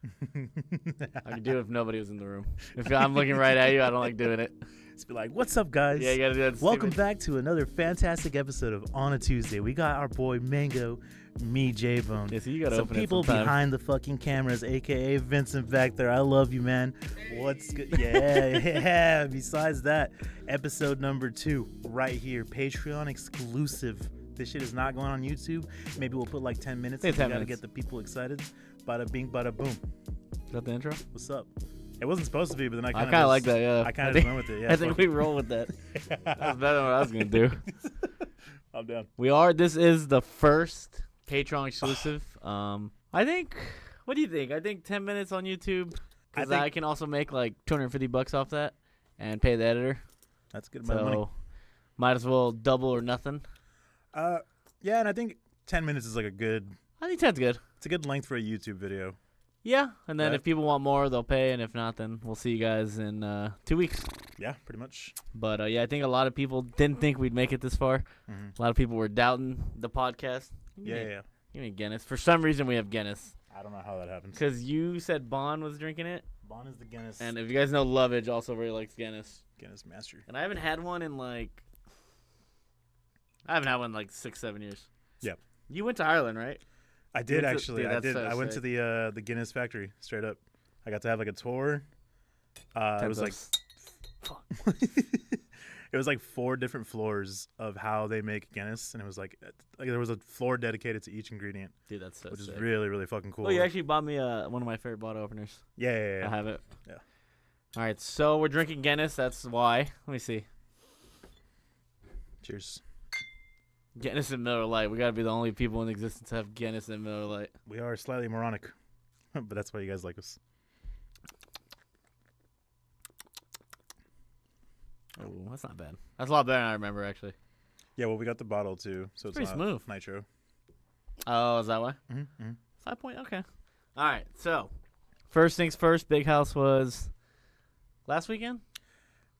I could do it if nobody was in the room. If I'm looking right at you, I don't like doing it. Just be like, what's up, guys? Yeah, you gotta do that. Welcome back to another fantastic episode of On a Tuesday. We got our boy Mango, me, J-Bone. Yeah, so you gotta Some open people it sometime. behind the fucking cameras, a.k.a. Vincent back there. I love you, man. What's good? Yeah, yeah. Besides that, episode number 2 right here. Patreon exclusive. This shit is not going on YouTube. Maybe we'll put like 10 minutes. Say We 10 gotta minutes. get the people excited. Bada bing, bada boom. Is that the intro? What's up? It wasn't supposed to be, but then I I kind kind of like that, yeah. I kind of just went with it. Yeah, I think we roll with that. That was better than what I was going to do. I'm down. This is the first Patreon exclusive. I think, what do you think? I think 10 minutes on YouTube, because I can also make like $250 off that and pay the editor. That's good amount of money. So, might as well double or nothing. Yeah, and I think 10 minutes is like a good. I think 10's good. It's a good length for a YouTube video. Yeah, and then Right. if people want more, they'll pay, and if not, then we'll see you guys in 2 weeks. Yeah, pretty much. But yeah, I think a lot of people didn't think we'd make it this far. Mm-hmm. A lot of people were doubting the podcast. Yeah. Give me Guinness. For some reason, we have Guinness. I don't know how that happens. Because you said Bond was drinking it. Bond is the Guinness. And if you guys know, Lovage also really likes Guinness. Guinness master. And I haven't had one in like 6-7 years. Yep. You went to Ireland, right? I did went to- actually. dude, I that's did. so I went to sick. the Guinness factory straight up. I got to have like a tour. It was like it was like 4 different floors of how they make Guinness, and it was like there was a floor dedicated to each ingredient, Dude, that's so which sick. is really really fucking cool. Oh, you actually bought me one of my favorite bottle openers. Yeah. I have it. Yeah. All right, so we're drinking Guinness. That's why. Let me see. Cheers. Guinness and Miller Lite. We got to be the only people in existence to have Guinness and Miller Lite. We are slightly moronic, but that's why you guys like us. Oh, that's not bad. That's a lot better than I remember, actually. Yeah, well, we got the bottle too, so it's Pretty not smooth. nitro. Oh, is that why? Mm-hmm. 5 point. Okay. All right. So, first things first. Big House was last weekend.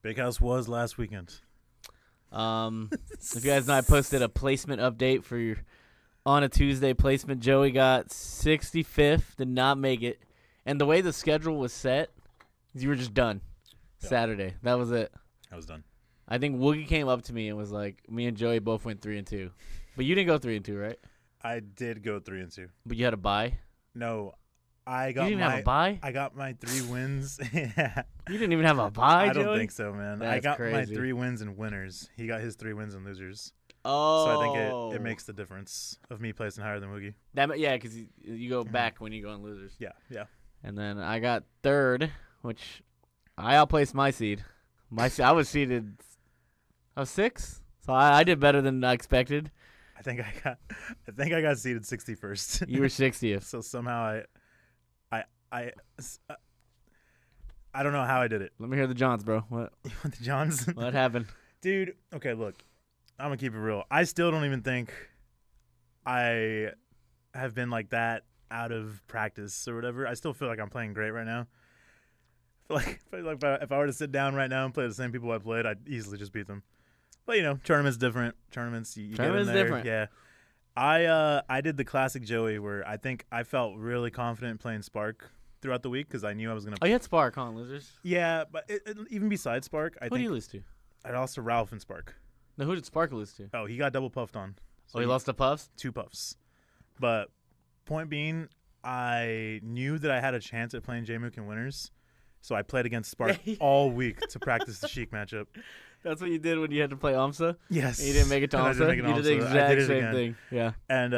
Big House was last weekend. If you guys know, I posted a placement update for your On a Tuesday placement. Joey got 65th, did not make it, and the way the schedule was set, you were just done. Yeah. Saturday. That was it. I was done. I think Woogie came up to me and was like, "Me and Joey both went 3-2, but you didn't go 3-2, right? I did go 3-2. But you had a bye. No, I You got didn't even have a bye. I got my 3 wins. Yeah. You didn't even have a bye, I don't Joey? think so, man. I That's got my crazy. 3 wins and winners. He got his 3 wins and losers. Oh, So I think it makes the difference of me placing higher than Woogie. yeah, because you go back when you go on losers. Yeah. And then I got 3rd, which I outplaced my seed. I was seeded. I was 6, so I did better than I expected. I think I got seeded 61st. You were 60th. So somehow I don't know how I did it. Let me hear the Johns, bro. What? You want the Johns? What happened? Dude, okay, look. I'm going to keep it real. I still don't even think I have been like that out of practice or whatever. I still feel like I'm playing great right now. I feel like if I were to sit down right now and play the same people I played, I'd easily just beat them. But, you know, tournaments different. Tournaments, you get in there. Different. Yeah. I did the classic Joey where I think I felt really confident playing Spark throughout the week because I knew I was going to Oh, you had Spark on losers. Yeah, but even besides Spark, I Who did think you lose to? I lost to Ralph and Spark. No, who did Spark lose to? Oh, he got double puffed on. So Oh, he lost to Puffs? 2 puffs. But point being, I knew that I had a chance at playing J-Mook in winners, so I played against Spark all week to practice the Sheik matchup. That's what you did when you had to play AMSA? Yes. And you didn't make it to And I AMSA? didn't make it You did the AMSA. I did exact it same again. thing. Yeah. And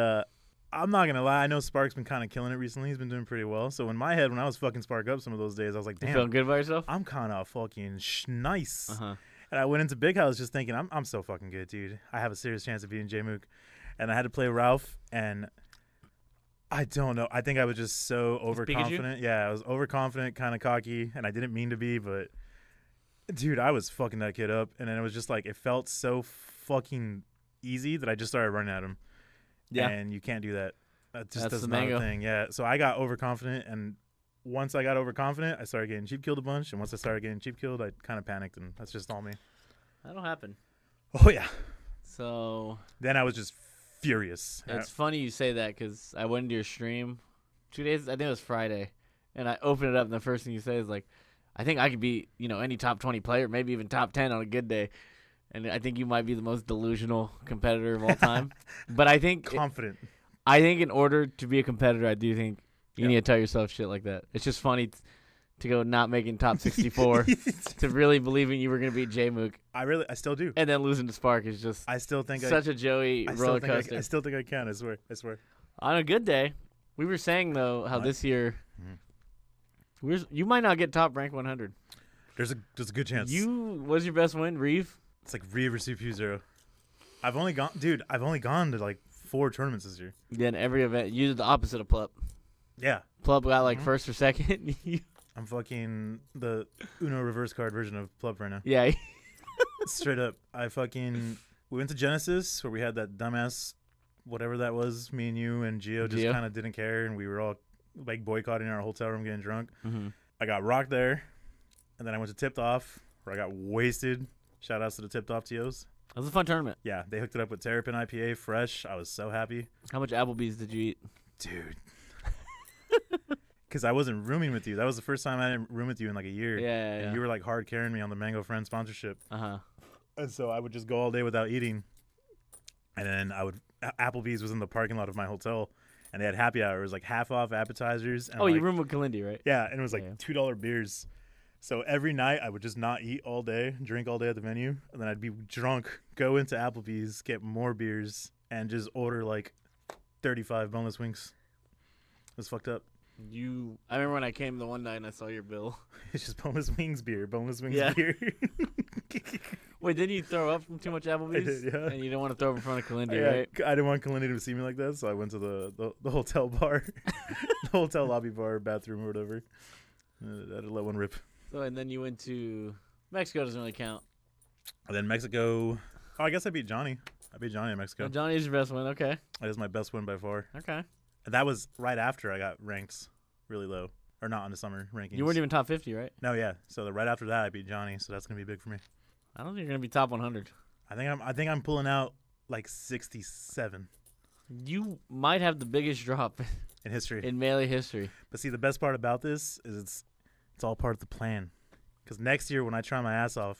I'm not going to lie. I know Spark's been kind of killing it recently. He's been doing pretty well. So in my head, when I was fucking Spark up some of those days, I was like, You damn, feeling good about yourself? I'm kind of fucking nice. Uh-huh. And I went into Big House just thinking, I'm so fucking good, dude. I have a serious chance of beating J-Mook. And I had to play Ralph, and I don't know. I think I was just so overconfident. Yeah, I was overconfident, kind of cocky, and I didn't mean to be, but dude, I was fucking that kid up. And then it was just like, it felt so fucking easy that I just started running at him. Yeah. And you can't do that. That just That's does the not mango. a thing. Yeah. So I got overconfident, and once I got overconfident, I started getting cheap killed a bunch. And once I started getting cheap killed, I kind of panicked, and that's just all me. That'll happen. Oh, yeah. So Then I was just furious. it's funny you say that because I went into your stream 2 days. I think it was Friday, and I open it up, and the first thing you say is like, I think I could be, any top 20 player, maybe even top 10 on a good day. And I think you might be the most delusional competitor of all time. But I think confident. I think in order to be a competitor, I do think you need to tell yourself shit like that. It's just funny to go not making top 64 to really believing you were going to beat J-Mook. I still do. And then losing to Spark is just I still think such a Joey roller coaster. I still think I can. I swear. On a good day, we were saying, though, how this year you might not get top rank 100. There's a good chance. What's your best win, Reeve? It's like Reeve or CPU0. I've only gone to like 4 tournaments this year. Then every event, you did the opposite of Plup. Yeah. Plup got like first or second. I'm fucking the Uno reverse card version of Plup right now. Yeah. Straight up. We went to Genesis where we had that dumbass, whatever that was, me and you and Gio just kind of didn't care, and we were all like boycotting our hotel room getting drunk. Mm-hmm. I got rocked there, and then I went to Tipped Off where I got wasted. Shout outs to the Tipped Off TOs. That was a fun tournament. Yeah, they hooked it up with Terrapin IPA fresh. I was so happy. How much Applebee's did you eat? Dude. Because I wasn't rooming with you. That was the first time I didn't room with you in like a year. Yeah. And you were like hard carrying me on the Mango Friend sponsorship. Uh-huh. And so I would just go all day without eating. And then Applebee's was in the parking lot of my hotel. And they had happy hour. It was like half off appetizers. And you roomed with Kalindi, right? Yeah, and it was like $2 beers. So every night I would just not eat all day, drink all day at the venue. And then I'd be drunk, go into Applebee's, get more beers, and just order like 35 boneless wings. It was fucked up. I remember when I came the one night and I saw your bill. It's just boneless wings beer. Beer. Wait, didn't you throw up from too much Applebee's? I did, yeah. And you didn't want to throw up in front of Kalindi, right? I didn't want Kalindi to see me like that, so I went to the hotel bar, the hotel lobby bar, bathroom, or whatever. I had to let one rip. So, and then you went to Mexico. Doesn't really count. And then Mexico. Oh, I guess I beat Johnny. I beat Johnny in Mexico. Oh, Johnny is your best win. Okay. That is my best win by far. Okay. And that was right after I got ranked really low. Or not on the summer rankings. You weren't even top 50, right? No, yeah. So right after that, I beat Johnny. So that's gonna be big for me. I don't think you're gonna be top 100. I think I'm pulling out like 67. You might have the biggest drop in history. In Melee history. But see, the best part about this is it's all part of the plan. Because next year when I try my ass off,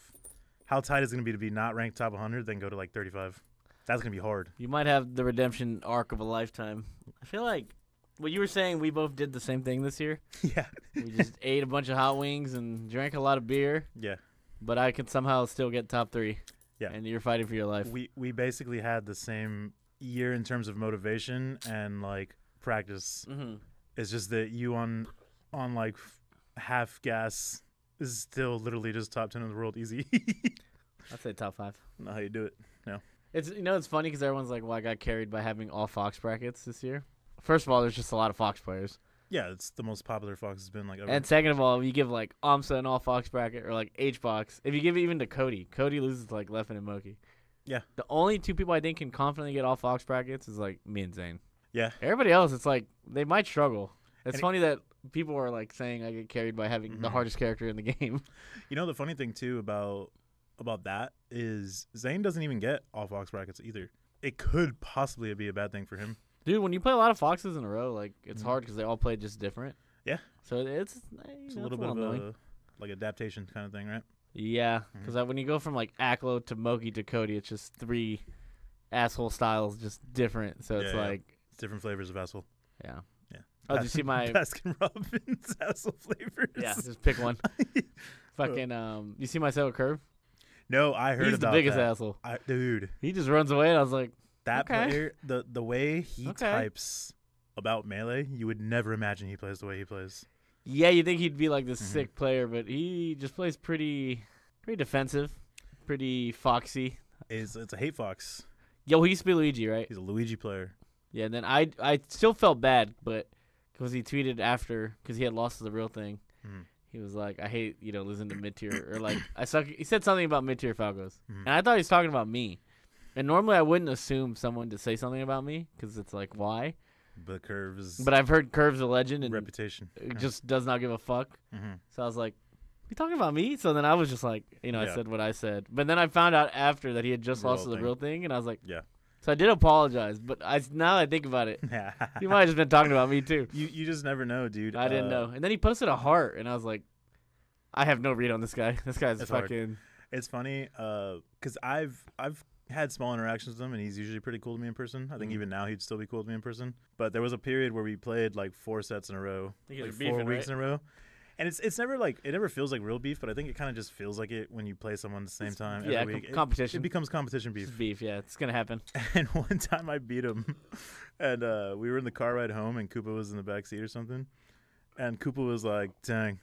how tight is it gonna be to be not ranked top 100, then go to like 35? That's gonna be hard. You might have the redemption arc of a lifetime. I feel like what you were saying, we both did the same thing this year. Yeah. We just ate a bunch of hot wings and drank a lot of beer. Yeah. But I could somehow still get top 3. Yeah. And you're fighting for your life. We basically had the same year in terms of motivation and like practice. Mm-hmm. It's just that you on like half gas is still literally just top 10 in the world easy. I'd say top 5. Not how you do it. No. It's funny because everyone's like, well, I got carried by having all Fox brackets this year. First of all, there's just a lot of Fox players. Yeah, it's the most popular Fox has been like ever. And second of all, you give like Amsa an all Fox bracket or like H-Box. If you give it even to Cody loses to like Leffen and Moki. Yeah. The only 2 people I think can confidently get all Fox brackets is like me and Zane. Yeah. Everybody else, it's like they might struggle. It's funny that people are like saying I get carried by having the hardest character in the game. You know, the funny thing too about that is Zane doesn't even get all Fox brackets either. It could possibly be a bad thing for him. Dude, when you play a lot of Foxes in a row, like it's hard because they all play just different. Yeah. So it's a little bit of a like adaptation kind of thing, right? Yeah, because when you go from like Aklo to Moki to Cody, it's just 3 asshole styles, just different. So it's like it's different flavors of asshole. Yeah. Yeah. Oh, did you see my Baskin Robbins asshole flavors? Yeah, just pick one. Fucking you see my set with Curve? No, I heard He's about the biggest that. asshole. Dude. He just runs away, and I was like, that okay. player, the way he types about Melee, you would never imagine he plays the way he plays. Yeah, you think he'd be like this sick player, but he just plays pretty defensive, pretty foxy. It's a hate fox. Yo, he used to be Luigi, right? He's a Luigi player. Yeah, and then I still felt bad, but because he tweeted after, because he had lost to the real thing, he was like, I hate, losing to mid-tier, or like, he said something about mid-tier Falcos, and I thought he was talking about me. And normally I wouldn't assume someone to say something about me, because it's like, why? But Curve's... But I've heard Curve's a legend, and reputation. Just does not give a fuck. So I was like, you talking about me? So then I was just like, I said what I said. But then I found out after that he had just lost to the real thing, and I was like, yeah. So I did apologize, but now I think about it, he might have just been talking about me too. You just never know, dude. I didn't know. And then he posted a heart, and I was like, I have no read on this guy. This guy's fucking. Hard. It's funny, because I've had small interactions with him, and he's usually pretty cool to me in person. I think even now he'd still be cool to me in person. But there was a period where we played like 4 sets in a row, like 4 weeks in a row. And it's never like, it never feels like real beef, but I think it kind of just feels like it when you play someone at the same time every week. Competition. It becomes competition beef. It's beef, yeah. It's going to happen. And one time I beat him, and we were in the car ride home, and Koopa was in the back seat or something. And Koopa was like, dang.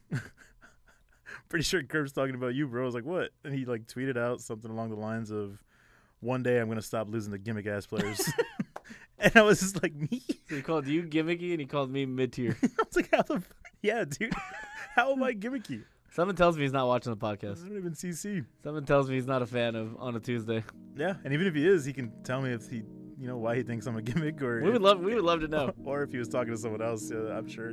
Pretty sure Curb's talking about you, bro. I was like, what? And he like tweeted out something along the lines of, one day I'm going to stop losing to gimmick-ass players. And I was just like, me? So he called you gimmicky, and he called me mid-tier. I was like, how the yeah, dude. How am I gimmicky? Someone tells me he's not watching the podcast. I don't even CC. Someone tells me he's not a fan of On a Tuesday. Yeah, and even if he is, he can tell me if why he thinks I'm a gimmick, or we would love to know. Or if he was talking to someone else, I'm sure.